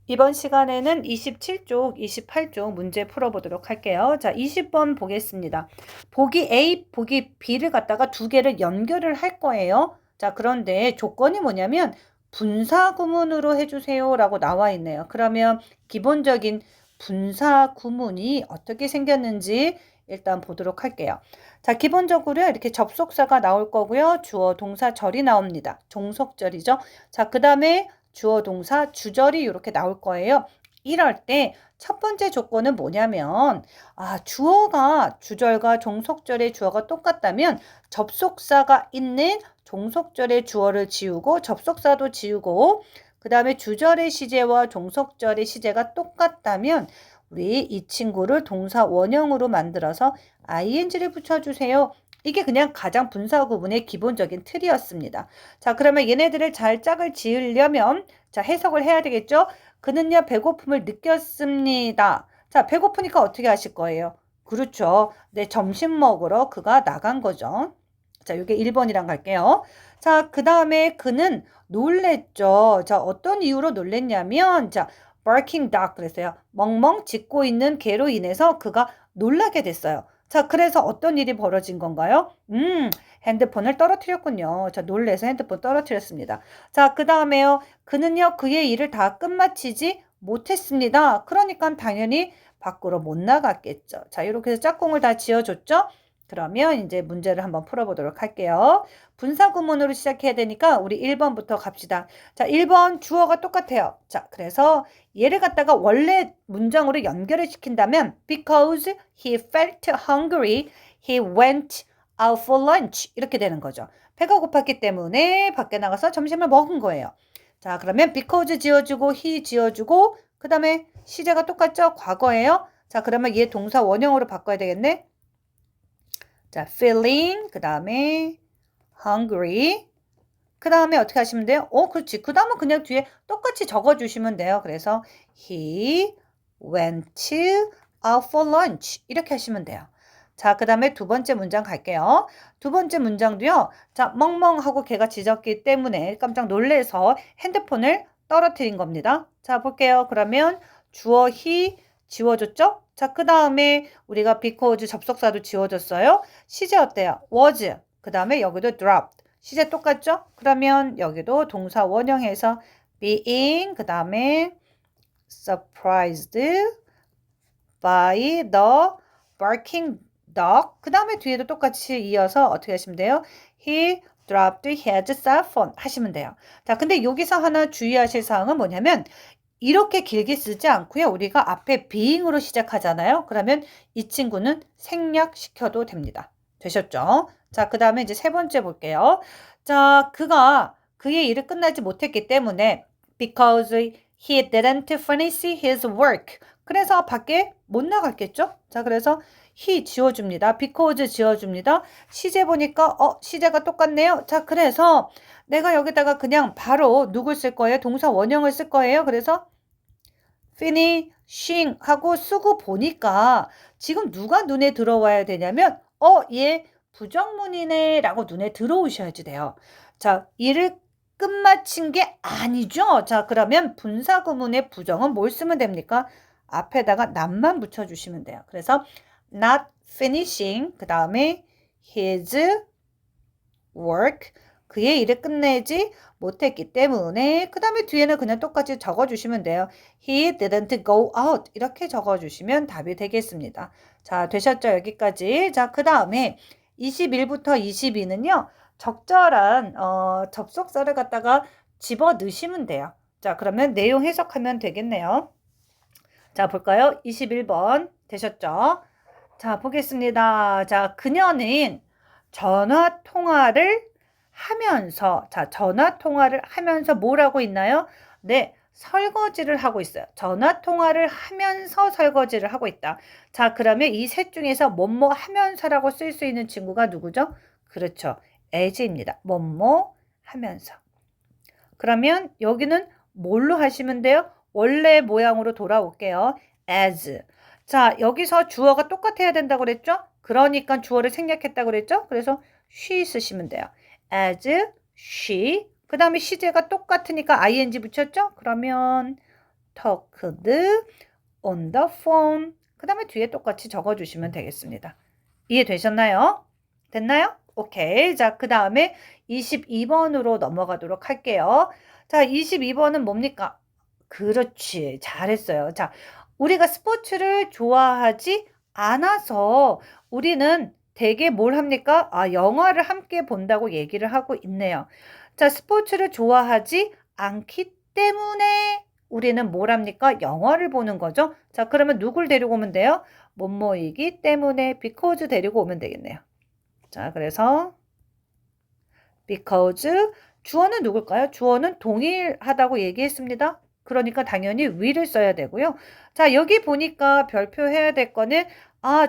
이번 시간에는 27쪽, 28쪽 문제 풀어보도록 할게요. 자, 20번 보겠습니다. 보기 A, 보기 B를 갖다가 두 개를 연결을 할 거예요. 자, 그런데 조건이 뭐냐면 분사 구문으로 해주세요 라고 나와 있네요. 그러면 기본적인 분사 구문이 어떻게 생겼는지 일단 보도록 할게요. 자, 기본적으로 이렇게 접속사가 나올 거고요. 주어, 동사, 절이 나옵니다. 종속절이죠. 자, 그 다음에 주어 동사 주절이 이렇게 나올 거예요. 이럴 때 첫 번째 조건은 뭐냐면 주어가 주절과 종속절의 주어가 똑같다면 접속사가 있는 종속절의 주어를 지우고 접속사도 지우고 그 다음에 주절의 시제와 종속절의 시제가 똑같다면 우리 이 친구를 동사 원형으로 만들어서 ing를 붙여주세요. 이게 그냥 가장 분사 구문의 기본적인 틀이었습니다. 자, 그러면 얘네들을 잘 짝을 지으려면 자, 해석을 해야 되겠죠? 그는요, 배고픔을 느꼈습니다. 자, 배고프니까 어떻게 하실 거예요? 그렇죠. 네, 점심 먹으러 그가 나간 거죠. 자, 이게 1번이랑 갈게요. 자, 그 다음에 그는 놀랬죠. 자, 어떤 이유로 놀랬냐면, 자, barking dog 그랬어요. 멍멍 짖고 있는 개로 인해서 그가 놀라게 됐어요. 자, 그래서 어떤 일이 벌어진 건가요? 핸드폰을 떨어뜨렸군요. 자, 놀래서 핸드폰 떨어뜨렸습니다. 자, 그 다음에요. 그는요, 그의 일을 다 끝마치지 못했습니다. 그러니까 당연히 밖으로 못 나갔겠죠. 자, 이렇게 해서 짝꿍을 다 지어줬죠? 그러면 이제 문제를 한번 풀어보도록 할게요. 분사 구문으로 시작해야 되니까 우리 1번부터 갑시다. 자, 1번 주어가 똑같아요. 자, 그래서 얘를 갖다가 원래 문장으로 연결을 시킨다면 because he felt hungry, he went out for lunch 이렇게 되는 거죠. 배가 고팠기 때문에 밖에 나가서 점심을 먹은 거예요. 자, 그러면 because 지어주고 he 지어주고 그 다음에 시제가 똑같죠? 과거예요. 자, 그러면 얘 동사 원형으로 바꿔야 되겠네. 자, feeling 그 다음에 hungry 그 다음에 어떻게 하시면 돼요? 그렇지. 그 다음은 그냥 뒤에 똑같이 적어주시면 돼요. 그래서 he went out for lunch 이렇게 하시면 돼요. 자, 그 다음에 두 번째 문장 갈게요. 두 번째 문장도요. 자, 멍멍하고 걔가 짖었기 때문에 깜짝 놀래서 핸드폰을 떨어뜨린 겁니다. 자, 볼게요. 그러면 주어 he 지워졌죠? 자, 그 다음에 우리가 because 접속사도 지워졌어요. 시제 어때요? was. 그 다음에 여기도 dropped. 시제 똑같죠? 그러면 여기도 동사 원형에서 being 그 다음에 surprised by the barking dog 그 다음에 뒤에도 똑같이 이어서 어떻게 하시면 돼요? He dropped his cell phone 하시면 돼요. 자, 근데 여기서 하나 주의하실 사항은 뭐냐면 이렇게 길게 쓰지 않고요. 우리가 앞에 being으로 시작하잖아요. 그러면 이 친구는 생략시켜도 됩니다. 되셨죠? 자, 그 다음에 이제 세 번째 볼게요. 자, 그가 그의 일을 끝나지 못했기 때문에 because he didn't finish his work. 그래서 밖에 못 나갔겠죠? 자, 그래서 he 지워줍니다. because 지워줍니다. 시제 보니까 시제가 똑같네요. 자, 그래서 내가 여기다가 그냥 바로 누굴 쓸 거예요? 동사 원형을 쓸 거예요. 그래서 finishing 하고 쓰고 보니까 지금 누가 눈에 들어와야 되냐면 얘 부정문이네 라고 눈에 들어오셔야지 돼요. 자, 일을 끝마친 게 아니죠. 자, 그러면 분사 구문의 부정은 뭘 쓰면 됩니까? 앞에다가 not만 붙여주시면 돼요. 그래서 not finishing 그 다음에 his work 그의 일을 끝내지 못했기 때문에 그 다음에 뒤에는 그냥 똑같이 적어주시면 돼요. He didn't go out 이렇게 적어주시면 답이 되겠습니다. 자, 되셨죠? 여기까지. 자, 그 다음에 21부터 22는요. 적절한 접속사를 갖다가 집어 넣으시면 돼요. 자, 그러면 내용 해석하면 되겠네요. 자, 볼까요? 21번 되셨죠? 자, 보겠습니다. 자, 그녀는 전화 통화를 하면서 전화 통화를 하면서 뭘 하고 있나요? 네, 설거지를 하고 있어요. 전화 통화를 하면서 설거지를 하고 있다. 자, 그러면 이 셋 중에서 뭐뭐 하면서라고 쓸 수 있는 친구가 누구죠? 그렇죠. as입니다. 뭐뭐 하면서. 그러면 여기는 뭘로 하시면 돼요? 원래 모양으로 돌아올게요. as. 자, 여기서 주어가 똑같아야 된다고 그랬죠? 그러니까 주어를 생략했다고 그랬죠? 그래서 she 쓰시면 돼요. as she. 그 다음에 시제가 똑같으니까 ing 붙였죠? 그러면 talked on the phone. 그 다음에 뒤에 똑같이 적어주시면 되겠습니다. 이해되셨나요? 됐나요? 오케이. 자, 그 다음에 22번으로 넘어가도록 할게요. 자, 22번은 뭡니까? 그렇지. 잘했어요. 자, 우리가 스포츠를 좋아하지 않아서 우리는 되게 뭘 합니까? 아, 영화를 함께 본다고 얘기를 하고 있네요. 자, 스포츠를 좋아하지 않기 때문에 우리는 뭘 합니까? 영화를 보는 거죠. 자, 그러면 누굴 데리고 오면 돼요? 뭐뭐이기 때문에 because 데리고 오면 되겠네요. 자, 그래서 because 주어는 누굴까요? 주어는 동일하다고 얘기했습니다. 그러니까 당연히 will을 써야 되고요. 자, 여기 보니까 별표해야 될 거는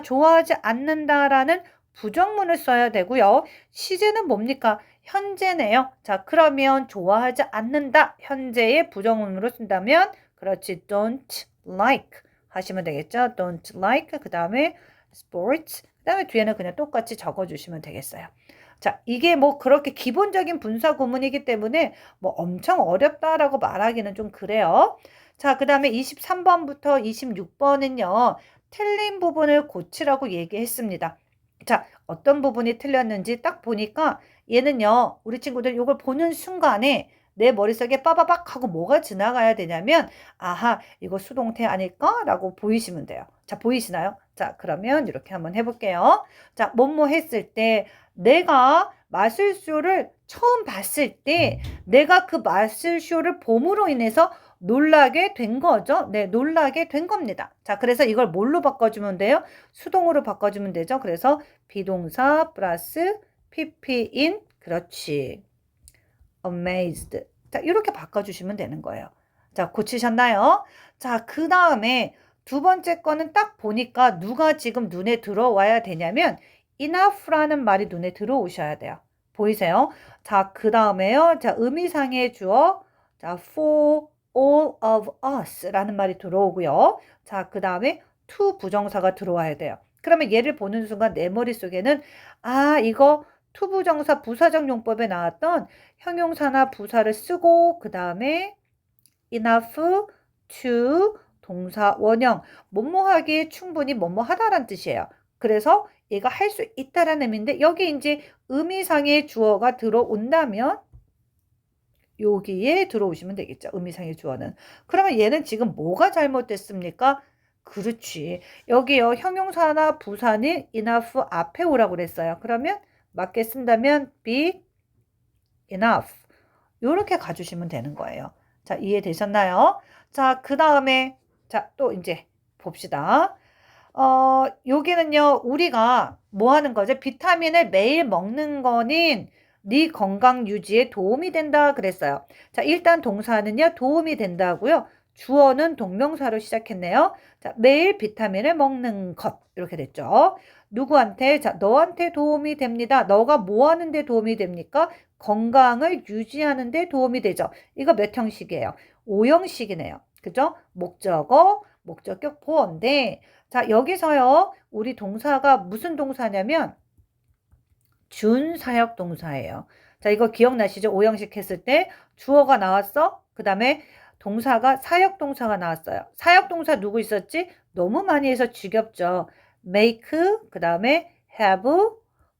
좋아하지 않는다라는 부정문을 써야 되고요. 시제는 뭡니까? 현재네요. 자, 그러면 좋아하지 않는다. 현재의 부정문으로 쓴다면 그렇지. don't like 하시면 되겠죠. don't like 그 다음에 sports 그 다음에 뒤에는 그냥 똑같이 적어주시면 되겠어요. 자, 이게 뭐 그렇게 기본적인 분사 구문이기 때문에 뭐 엄청 어렵다라고 말하기는 좀 그래요. 자, 그 다음에 23번부터 26번은요. 틀린 부분을 고치라고 얘기했습니다. 자, 어떤 부분이 틀렸는지 딱 보니까 얘는요. 우리 친구들 이걸 보는 순간에 내 머릿속에 빠바박 하고 뭐가 지나가야 되냐면 아하, 이거 수동태 아닐까라고 보이시면 돼요. 자, 보이시나요? 자, 그러면 이렇게 한번 해볼게요. 자, 뭐뭐 했을 때 내가 마술쇼를 처음 봤을 때 내가 그 마술쇼를 봄으로 인해서 놀라게 된 거죠. 네, 놀라게 된 겁니다. 자, 그래서 이걸 뭘로 바꿔주면 돼요? 수동으로 바꿔주면 되죠. 그래서 비동사 플러스 pp인 그렇지. amazed. 자, 이렇게 바꿔주시면 되는 거예요. 자, 고치셨나요? 자, 그 다음에 두 번째 거는 딱 보니까 누가 지금 눈에 들어와야 되냐면 enough라는 말이 눈에 들어오셔야 돼요. 보이세요? 자, 그 다음에요. 자, 의미상의 주어. 자, for all of us라는 말이 들어오고요. 자, 그 다음에 to 부정사가 들어와야 돼요. 그러면 얘를 보는 순간 내 머릿속에는 이거 to 부정사 부사적 용법에 나왔던 형용사나 부사를 쓰고 그 다음에 enough to 동사 원형 뭐뭐하기에 충분히 뭐뭐하다라는 뜻이에요. 그래서 얘가 할 수 있다라는 의미인데 여기 이제 의미상의 주어가 들어온다면 여기에 들어오시면 되겠죠. 의미상의 주어는. 그러면 얘는 지금 뭐가 잘못됐습니까? 그렇지. 여기요. 형용사나 부사는 enough 앞에 오라고 그랬어요. 그러면 맞게 쓴다면 be enough. 이렇게 가주시면 되는 거예요. 자, 이해되셨나요? 자, 그 다음에 자, 또 이제 봅시다. 여기는요. 우리가 뭐 하는 거죠? 비타민을 매일 먹는 거는 네 건강 유지에 도움이 된다 그랬어요. 자, 일단 동사는요. 도움이 된다고요. 주어는 동명사로 시작했네요. 자, 매일 비타민을 먹는 것 이렇게 됐죠. 누구한테? 자, 너한테 도움이 됩니다. 너가 뭐 하는데 도움이 됩니까? 건강을 유지하는 데 도움이 되죠. 이거 몇 형식이에요? 5형식이네요. 그죠? 목적어, 목적격 보어인데 자, 여기서요. 우리 동사가 무슨 동사냐면 준사역 동사예요. 자, 이거 기억나시죠? 5형식 했을 때 주어가 나왔어. 그 다음에 동사가 사역동사가 나왔어요. 사역동사 누구 있었지? 너무 많이 해서 지겹죠. make, 그 다음에 have,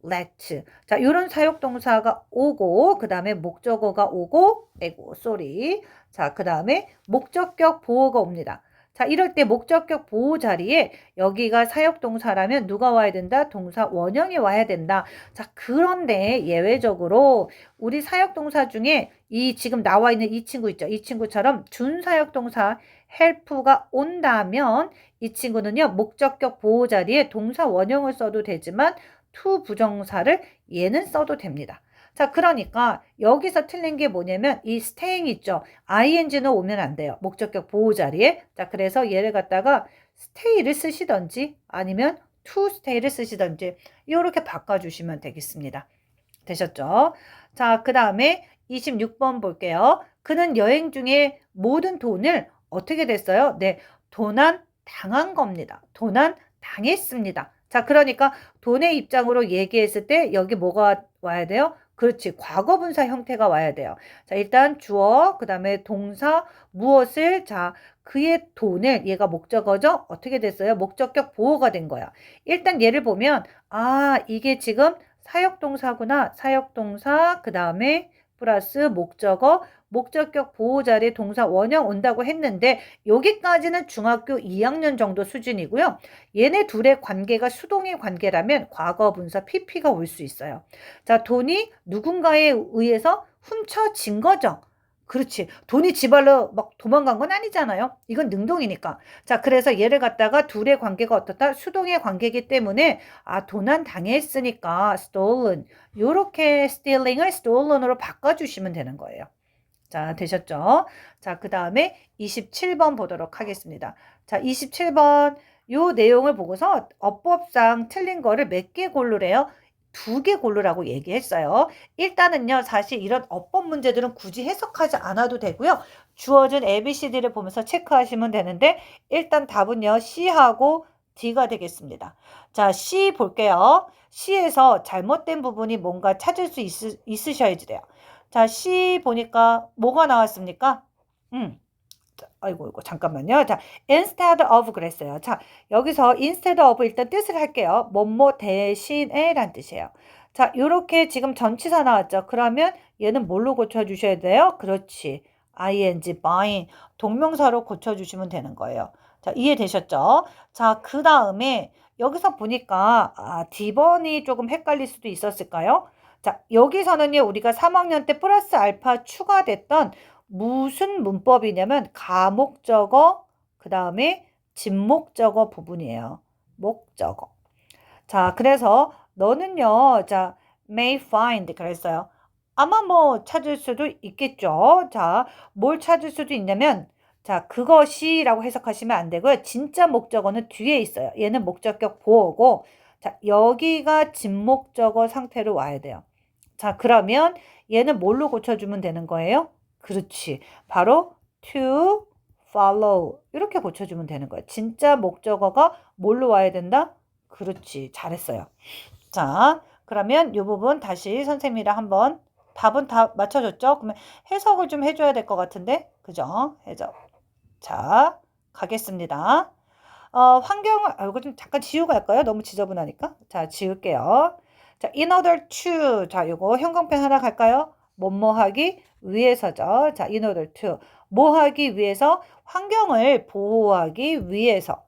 let. 자, 이런 사역동사가 오고, 그 다음에 목적어가 오고, 쏘리. 자, 그 다음에 목적격 보어가 옵니다. 자, 이럴 때 목적격 보호 자리에 여기가 사역동사라면 누가 와야 된다? 동사 원형이 와야 된다. 자, 그런데 예외적으로 우리 사역동사 중에 이 지금 나와 있는 이 친구 있죠? 이 친구처럼 준사역동사 help가 온다면 이 친구는요. 목적격 보호 자리에 동사 원형을 써도 되지만 to 부정사를 얘는 써도 됩니다. 자, 그러니까 여기서 틀린 게 뭐냐면 이 staying 있죠. ing는 오면 안 돼요. 목적격 보호 자리에. 자, 그래서 얘를 갖다가 stay를 쓰시던지 아니면 to stay를 쓰시던지 이렇게 바꿔주시면 되겠습니다. 되셨죠? 자, 그 다음에 26번 볼게요. 그는 여행 중에 모든 돈을 어떻게 됐어요? 네, 도난 당한 겁니다. 도난 당했습니다. 자, 그러니까 돈의 입장으로 얘기했을 때 여기 뭐가 와야 돼요? 그렇지. 과거분사 형태가 와야 돼요. 자, 일단 주어, 그 다음에 동사, 무엇을, 자, 그의 돈을, 얘가 목적어죠? 어떻게 됐어요? 목적격 보호가 된 거야. 일단 얘를 보면, 아, 이게 지금 사역동사구나. 사역동사, 그 다음에 플러스 목적어, 목적격 보호 자리에 동사 원형 온다고 했는데, 여기까지는 중학교 2학년 정도 수준이고요. 얘네 둘의 관계가 수동의 관계라면 과거분사 PP가 올 수 있어요. 자, 돈이 누군가에 의해서 훔쳐진 거죠. 그렇지. 돈이 지발로 막 도망간 건 아니잖아요. 이건 능동이니까. 자, 그래서 얘를 갖다가 둘의 관계가 어떻다? 수동의 관계이기 때문에 아, 도난 당했으니까 stolen. 요렇게 stealing을 stolen으로 바꿔주시면 되는 거예요. 자, 되셨죠? 자, 그 다음에 27번 보도록 하겠습니다. 자, 27번 요 내용을 보고서 어법상 틀린 거를 몇 개 고르래요? 2개 고르라고 얘기했어요. 일단은요, 사실 이런 어법 문제들은 굳이 해석하지 않아도 되고요. 주어진 ABCD를 보면서 체크하시면 되는데 일단 답은요, C하고 D가 되겠습니다. 자, C 볼게요. C에서 잘못된 부분이 뭔가 찾을 수 있으셔야지 돼요. 자, C 보니까 뭐가 나왔습니까? 아이고, 잠깐만요. 자, instead of 그랬어요. 자, 여기서 instead of 일단 뜻을 할게요. 뭐뭐 대신에 란 뜻이에요. 자, 요렇게 지금 전치사 나왔죠. 그러면 얘는 뭘로 고쳐주셔야 돼요? 그렇지. ing, buying. 동명사로 고쳐주시면 되는 거예요. 자, 이해되셨죠? 자, 그 다음에 여기서 보니까 D번이 조금 헷갈릴 수도 있었을까요? 자, 여기서는요, 우리가 3학년 때 플러스 알파 추가됐던 무슨 문법이냐면 가목적어, 그 다음에 진목적어 부분이에요. 목적어. 자, 그래서 너는요, 자, may find 그랬어요. 아마 뭐 찾을 수도 있겠죠. 자, 뭘 찾을 수도 있냐면, 자, 그것이라고 해석하시면 안 되고요. 진짜 목적어는 뒤에 있어요. 얘는 목적격 보어고, 자, 여기가 진목적어 상태로 와야 돼요. 자, 그러면 얘는 뭘로 고쳐주면 되는 거예요? 그렇지. 바로 to follow 이렇게 고쳐주면 되는 거예요. 진짜 목적어가 뭘로 와야 된다? 그렇지. 잘했어요. 자, 그러면 이 부분 다시 선생님이랑 한번 답은 다 맞춰줬죠? 그러면 해석을 좀 해줘야 될 것 같은데 그죠? 해석. 자, 가겠습니다. 환경을 이거 좀 잠깐 지우고 할까요? 너무 지저분하니까. 자, 지울게요. 자, in order to. 자, 요거 형광펜 하나 갈까요? 뭐뭐 하기 위해서죠. 자, in order to. 뭐 하기 위해서? 환경을 보호하기 위해서.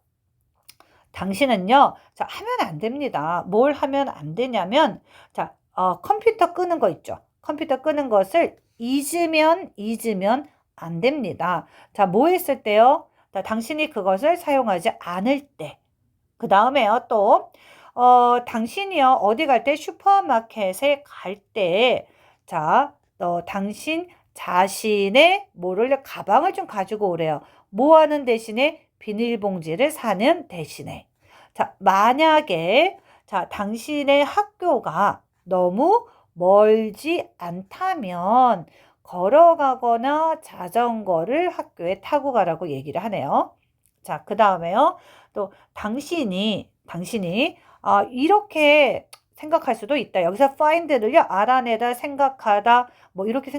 당신은요, 자, 하면 안 됩니다. 뭘 하면 안 되냐면, 자, 컴퓨터 끄는 거 있죠. 컴퓨터 끄는 것을 잊으면 안 됩니다. 자, 뭐 했을 때요? 자, 당신이 그것을 사용하지 않을 때. 그 다음에요, 또, 당신이요, 어디 갈 때? 슈퍼마켓에 갈 때, 자, 당신 자신의 뭐를, 가방을 좀 가지고 오래요. 뭐 하는 대신에? 비닐봉지를 사는 대신에. 자, 만약에, 자, 당신의 학교가 너무 멀지 않다면, 걸어가거나 자전거를 학교에 타고 가라고 얘기를 하네요. 자, 그 다음에요. 또 당신이 이렇게 생각할 수도 있다. 여기서 find를요. 알아내다, 생각하다 뭐 이렇게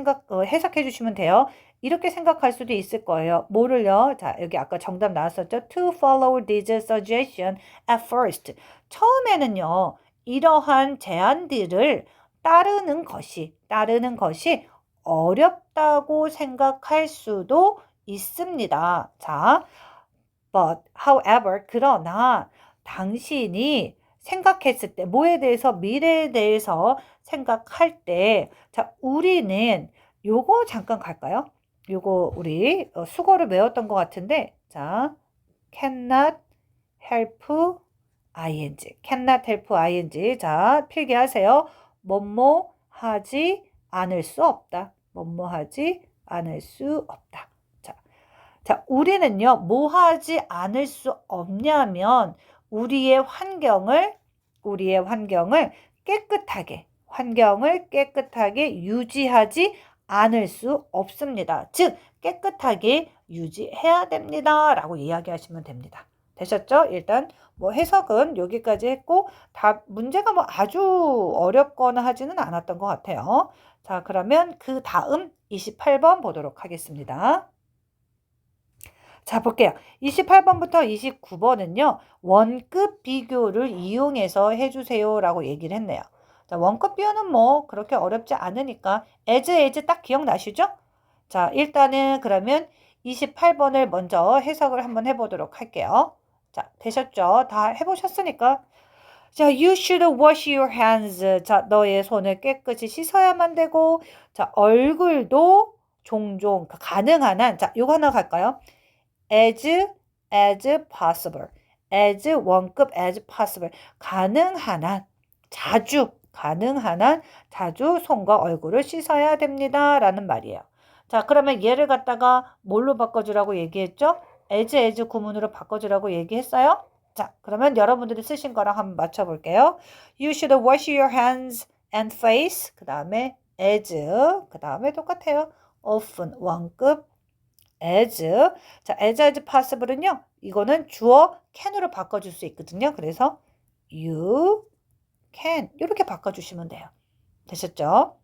해석해 주시면 돼요. 이렇게 생각할 수도 있을 거예요. 뭐를요? 자, 여기 아까 정답 나왔었죠. To follow this suggestion at first. 처음에는요. 이러한 제안들을 따르는 것이 어렵다고 생각할 수도 있습니다. 자, but, however, 그러나 당신이 생각했을 때, 뭐에 대해서, 미래에 대해서 생각할 때, 자, 우리는 요거 잠깐 갈까요? 요거 우리 수거를 외웠던 것 같은데, 자, cannot help ing, cannot help ing. 자, 필기하세요. 뭐뭐 하지 않을 수 없다. 뭐뭐 하지 않을 수 없다. 자, 우리는요, 뭐 하지 않을 수 없냐면, 우리의 환경을 깨끗하게 유지하지 않을 수 없습니다. 즉, 깨끗하게 유지해야 됩니다. 라고 이야기하시면 됩니다. 되셨죠? 일단 뭐 해석은 여기까지 했고 문제가 뭐 아주 어렵거나 하지는 않았던 것 같아요. 자, 그러면 그 다음 28번 보도록 하겠습니다. 자, 볼게요. 28번부터 29번은요. 원급 비교를 이용해서 해주세요라고 얘기를 했네요. 자, 원급 비교는 뭐 그렇게 어렵지 않으니까 as 딱 기억나시죠? 자, 일단은 그러면 28번을 먼저 해석을 한번 해보도록 할게요. 자, 되셨죠? 다 해보셨으니까. 자, you should wash your hands. 자, 너의 손을 깨끗이 씻어야만 되고, 자, 얼굴도 종종 가능한 한, 자, 요거 하나 갈까요? as possible. as 원급 as possible. 가능한 한, 가능한 한 자주 손과 얼굴을 씻어야 됩니다. 라는 말이에요. 자, 그러면 얘를 갖다가 뭘로 바꿔주라고 얘기했죠? as 구문으로 바꿔주라고 얘기했어요? 자, 그러면 여러분들이 쓰신 거랑 한번 맞춰볼게요. You should wash your hands and face. 그 다음에 as. 그 다음에 똑같아요. often 원급 as. 자, as possible은요. 이거는 주어 can으로 바꿔줄 수 있거든요. 그래서 you can 이렇게 바꿔주시면 돼요. 되셨죠?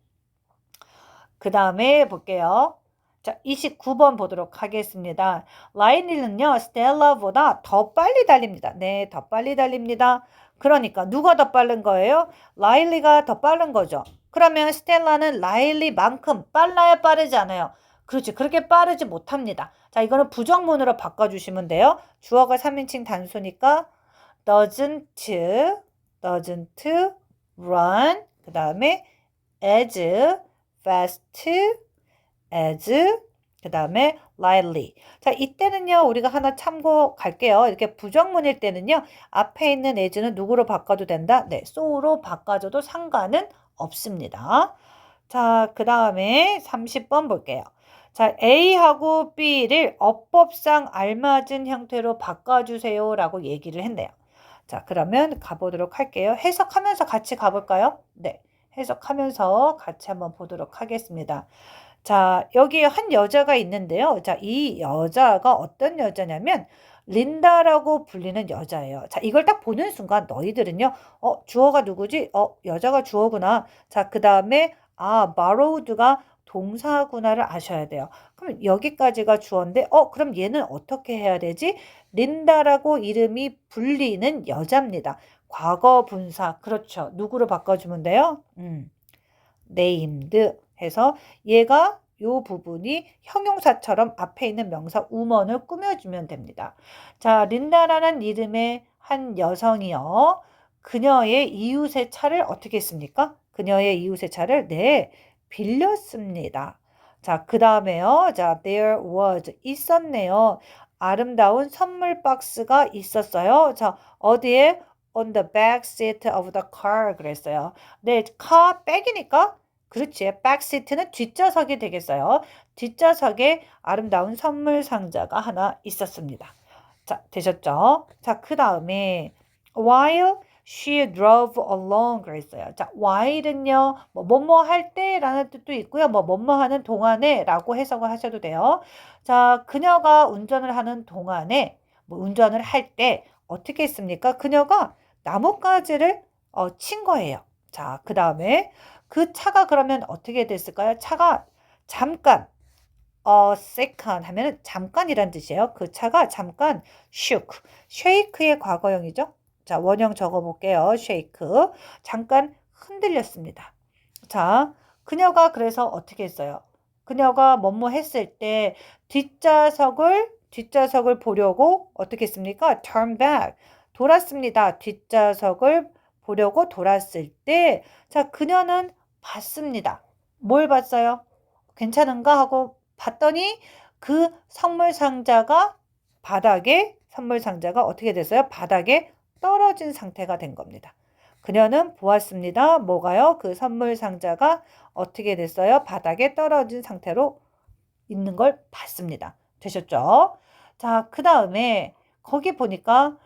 그 다음에 볼게요. 자, 29번 보도록 하겠습니다. 라일리는요, 스텔라보다 더 빨리 달립니다. 네, 더 빨리 달립니다. 그러니까 누가 더 빠른 거예요? 라일리가 더 빠른 거죠. 그러면 스텔라는 라일리만큼 빨라야 빠르지 않아요. 그렇지, 그렇게 빠르지 못합니다. 자, 이거는 부정문으로 바꿔주시면 돼요. 주어가 3인칭 단수니까 doesn't run. 그 다음에 as fast as 그 다음에 lively. 자, 이때는요 우리가 하나 참고 갈게요. 이렇게 부정문일 때는요 앞에 있는 as는 누구로 바꿔도 된다? 네, so로 바꿔줘도 상관은 없습니다. 자, 그 다음에 30번 볼게요. 자, A하고 B를 어법상 알맞은 형태로 바꿔주세요 라고 얘기를 했네요. 자, 그러면 가보도록 할게요. 해석하면서 같이 가볼까요? 네, 해석하면서 같이 한번 보도록 하겠습니다. 자, 여기 한 여자가 있는데요. 자, 이 여자가 어떤 여자냐면 린다라고 불리는 여자예요. 자, 이걸 딱 보는 순간 너희들은요. 주어가 누구지? 여자가 주어구나. 자, 그 다음에 borrowed가 동사구나를 아셔야 돼요. 그럼 여기까지가 주어인데 그럼 얘는 어떻게 해야 되지? 린다라고 이름이 불리는 여자입니다. 과거 분사. 그렇죠. 누구로 바꿔주면 돼요? named 해서 얘가 요 부분이 형용사처럼 앞에 있는 명사 woman을 꾸며주면 됩니다. 자, 린다라는 이름의 한 여성이요. 그녀의 이웃의 차를 어떻게 했습니까? 그녀의 이웃의 차를 네, 빌렸습니다. 자, 그 다음에요. 자, there was 있었네요. 아름다운 선물 박스가 있었어요. 자, 어디에? on the back seat of the car 그랬어요. 네, car 백이니까 그렇지. 백시트는 뒷좌석이 되겠어요. 뒷좌석에 아름다운 선물 상자가 하나 있었습니다. 자, 되셨죠? 자, 그 다음에 while she drove along 그랬어요. 자, while은요. 뭐뭐 할 때라는 뜻도 있고요. 뭐뭐 하는 동안에 라고 해석을 하셔도 돼요. 자, 그녀가 운전을 하는 동안에 운전을 할 때 어떻게 했습니까? 그녀가 나뭇가지를 친 거예요. 자, 그 다음에 그 차가 그러면 어떻게 됐을까요? 차가 잠깐 second 하면은 잠깐이란 뜻이에요. 그 차가 잠깐 shook. shake의 과거형이죠. 자, 원형 적어 볼게요. shake. 잠깐 흔들렸습니다. 자, 그녀가 그래서 어떻게 했어요? 그녀가 뭐뭐 했을 때 뒷좌석을 보려고 어떻게 했습니까? turn back. 돌았습니다. 뒷좌석을 보려고 돌았을 때, 자, 그녀는 봤습니다. 뭘 봤어요? 괜찮은가 하고 봤더니 그 선물 상자가 어떻게 됐어요? 바닥에 떨어진 상태가 된 겁니다. 그녀는 보았습니다. 뭐가요? 그 선물 상자가 어떻게 됐어요? 바닥에 떨어진 상태로 있는 걸 봤습니다. 되셨죠? 자, 그 다음에 거기 보니까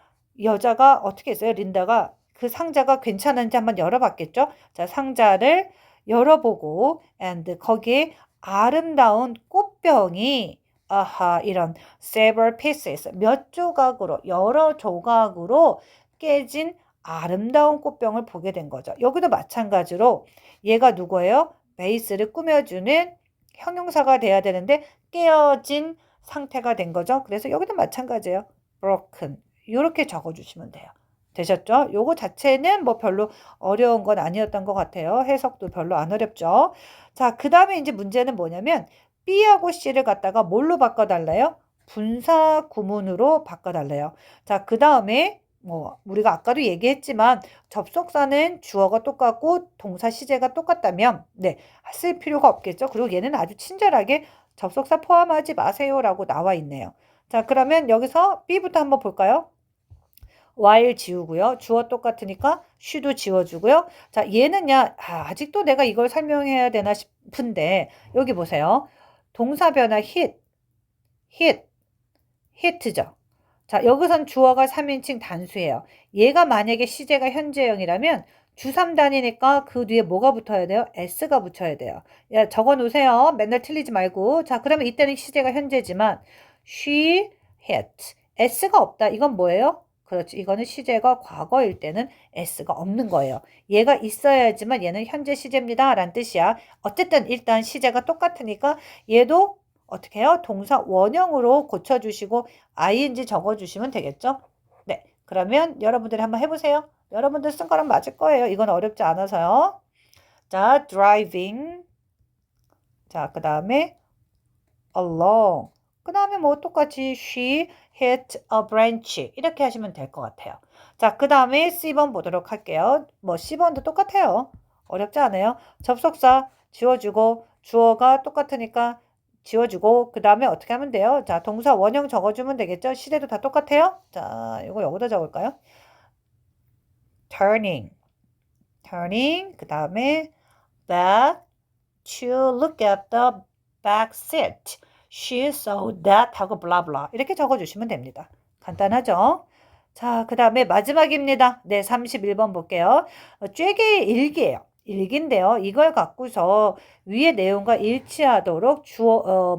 여자가 어떻게 했어요? 린다가 그 상자가 괜찮은지 한번 열어봤겠죠? 자, 상자를 열어보고 and 거기에 아름다운 꽃병이 아하, 이런 several pieces, 몇 조각으로, 여러 조각으로 깨진 아름다운 꽃병을 보게 된 거죠. 여기도 마찬가지로 얘가 누구예요? 베이스를 꾸며주는 형용사가 돼야 되는데 깨어진 상태가 된 거죠. 그래서 여기도 마찬가지예요. broken. 이렇게 적어주시면 돼요. 되셨죠? 요거 자체는 뭐 별로 어려운 건 아니었던 것 같아요. 해석도 별로 안 어렵죠. 자, 그 다음에 이제 문제는 뭐냐면 B하고 C를 갖다가 뭘로 바꿔달래요? 분사 구문으로 바꿔달래요. 자, 그 다음에 뭐 우리가 아까도 얘기했지만 접속사는 주어가 똑같고 동사 시제가 똑같다면 네, 쓸 필요가 없겠죠. 그리고 얘는 아주 친절하게 접속사 포함하지 마세요라고 나와 있네요. 자, 그러면 여기서 B부터 한번 볼까요? while 지우고요. 주어 똑같으니까 she도 지워주고요. 자, 얘는야, 아직도 내가 이걸 설명해야 되나 싶은데, 여기 보세요. 동사 변화 hit, hit죠. 자, 여기선 주어가 3인칭 단수예요. 얘가 만약에 시제가 현재형이라면 주3단이니까 그 뒤에 뭐가 붙어야 돼요? s가 붙여야 돼요. 야, 적어 놓으세요. 맨날 틀리지 말고. 자, 그러면 이때는 시제가 현재지만 she hit. s가 없다. 이건 뭐예요? 그렇지. 이거는 시제가 과거일 때는 s가 없는 거예요. 얘가 있어야지만 얘는 현재 시제입니다. 라는 뜻이야. 어쨌든 일단 시제가 똑같으니까 얘도 어떻게 해요? 동사 원형으로 고쳐주시고 ing 적어주시면 되겠죠? 네. 그러면 여러분들이 한번 해보세요. 여러분들 쓴 거랑 맞을 거예요. 이건 어렵지 않아서요. 자, driving. 자, 그 다음에 along. 그 다음에 뭐 똑같이 she hit a branch. 이렇게 하시면 될 것 같아요. 자, 그 다음에 C번 보도록 할게요. 뭐 C번도 똑같아요. 어렵지 않아요. 접속사 지워주고 주어가 똑같으니까 지워주고 그 다음에 어떻게 하면 돼요? 자, 동사 원형 적어주면 되겠죠? 시제도 다 똑같아요. 자, 이거 여기다 적을까요? turning. 그 다음에 back to look at the back seat. She saw that 하고 블라블라 이렇게 적어주시면 됩니다. 간단하죠? 자, 그 다음에 마지막입니다. 네, 31번 볼게요. 쬐개의 일기예요. 일기인데요. 이걸 갖고서 위의 내용과 일치하도록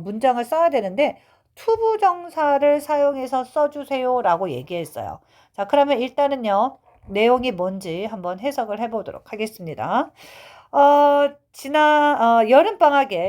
문장을 써야 되는데 투부정사를 사용해서 써주세요 라고 얘기했어요. 자, 그러면 일단은요. 내용이 뭔지 한번 해석을 해보도록 하겠습니다.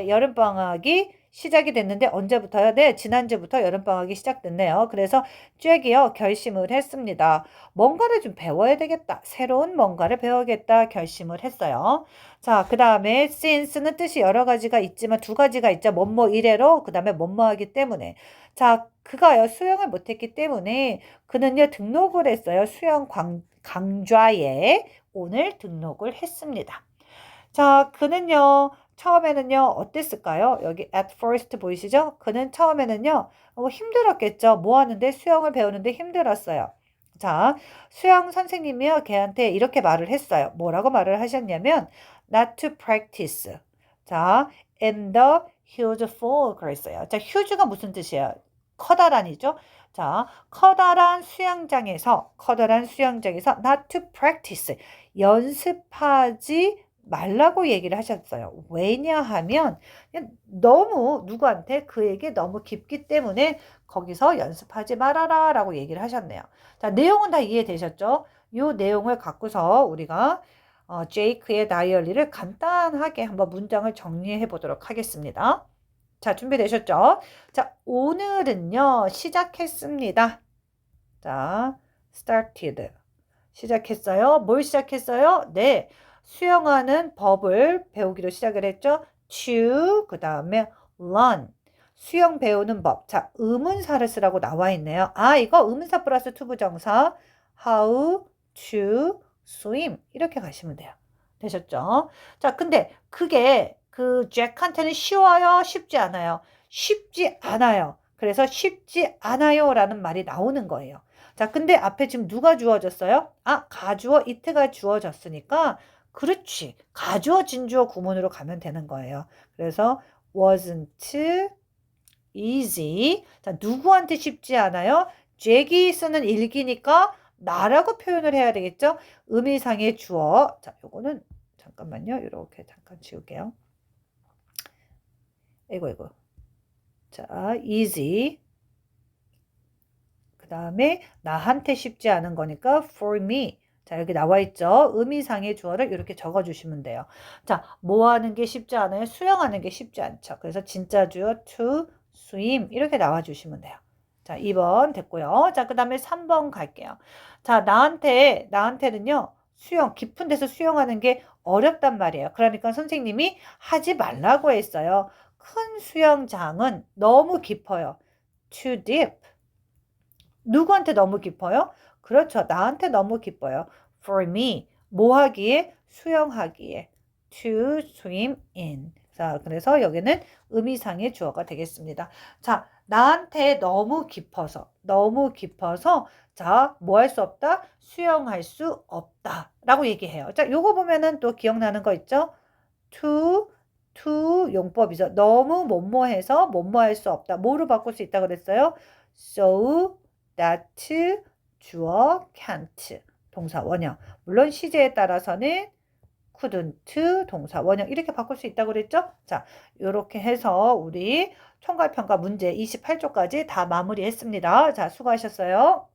여름방학이 시작이 됐는데 언제부터요? 네, 지난주부터 여름방학이 시작됐네요. 그래서 잭이요, 결심을 했습니다. 뭔가를 좀 배워야 되겠다. 새로운 뭔가를 배워야겠다 결심을 했어요. 자, 그 다음에 since는 뜻이 여러 가지가 있지만 두 가지가 있죠. 뭐뭐 이래로, 그 다음에 뭐뭐 하기 때문에. 자, 그가요, 수영을 못했기 때문에 그는요, 등록을 했어요. 수영 강좌에 오늘 등록을 했습니다. 자, 그는요, 처음에는요, 어땠을까요? 여기 at first 보이시죠? 그는 처음에는요, 힘들었겠죠. 뭐 하는데? 수영을 배우는데 힘들었어요. 자, 수영 선생님이요, 걔한테 이렇게 말을 했어요. 뭐라고 말을 하셨냐면, not to practice. 자, in the huge pool 그랬어요. 자, huge가 무슨 뜻이에요? 커다란이죠? 자, 커다란 수영장에서 not to practice. 연습하지 말라고 얘기를 하셨어요. 왜냐하면 너무 누구한테 그에게 너무 깊기 때문에 거기서 연습하지 말아라 라고 얘기를 하셨네요. 자, 내용은 다 이해되셨죠? 이 내용을 갖고서 우리가 제이크의 다이어리를 간단하게 한번 문장을 정리해 보도록 하겠습니다. 자, 준비되셨죠? 자, 오늘은요, 시작했습니다. 자, started. 시작했어요. 뭘 시작했어요? 네. 수영하는 법을 배우기로 시작을 했죠. to, 그 다음에 learn. 수영 배우는 법. 자, 의문사를 쓰라고 나와 있네요. 아, 이거 의문사 플러스 투부정사. how to swim. 이렇게 가시면 돼요. 되셨죠? 자, 근데 그게 그 잭한테는 쉬워요? 쉽지 않아요? 쉽지 않아요. 그래서 쉽지 않아요 라는 말이 나오는 거예요. 자, 근데 앞에 지금 누가 주어졌어요? 아, 가주어 it가 주어졌으니까 그렇지. 가주어 진주어 구문으로 가면 되는 거예요. 그래서 wasn't easy. 자, 누구한테 쉽지 않아요? 잭이 쓰는 일기니까 나라고 표현을 해야 되겠죠? 의미상의 주어. 자, 요거는 잠깐만요. 이렇게 잠깐 지울게요. 이거. 자, easy. 그 다음에 나한테 쉽지 않은 거니까 for me. 자, 여기 나와 있죠. 의미상의 주어를 이렇게 적어 주시면 돼요. 자, 뭐 하는 게 쉽지 않아요? 수영하는 게 쉽지 않죠. 그래서 진짜 주어 to swim 이렇게 나와 주시면 돼요. 자, 2번 됐고요. 자, 그 다음에 3번 갈게요. 자, 나한테는요. 수영, 깊은 데서 수영하는 게 어렵단 말이에요. 그러니까 선생님이 하지 말라고 했어요. 큰 수영장은 너무 깊어요. too deep. 누구한테 너무 깊어요? 그렇죠. 나한테 너무 깊어요. For me. 뭐 하기에? 수영하기에. To swim in. 자, 그래서 여기는 의미상의 주어가 되겠습니다. 자, 나한테 너무 깊어서, 자, 뭐 할 수 없다? 수영할 수 없다. 라고 얘기해요. 자, 요거 보면은 또 기억나는 거 있죠? to 용법이죠. 너무 뭐뭐해서 뭐뭐 할 수 없다. 뭐로 바꿀 수 있다 그랬어요? So that 주어 can't 동사 원형. 물론 시제에 따라서는 couldn't 동사 원형 이렇게 바꿀 수 있다고 그랬죠? 자, 이렇게 해서 우리 총괄평가 문제 28쪽까지 다 마무리했습니다. 자, 수고하셨어요.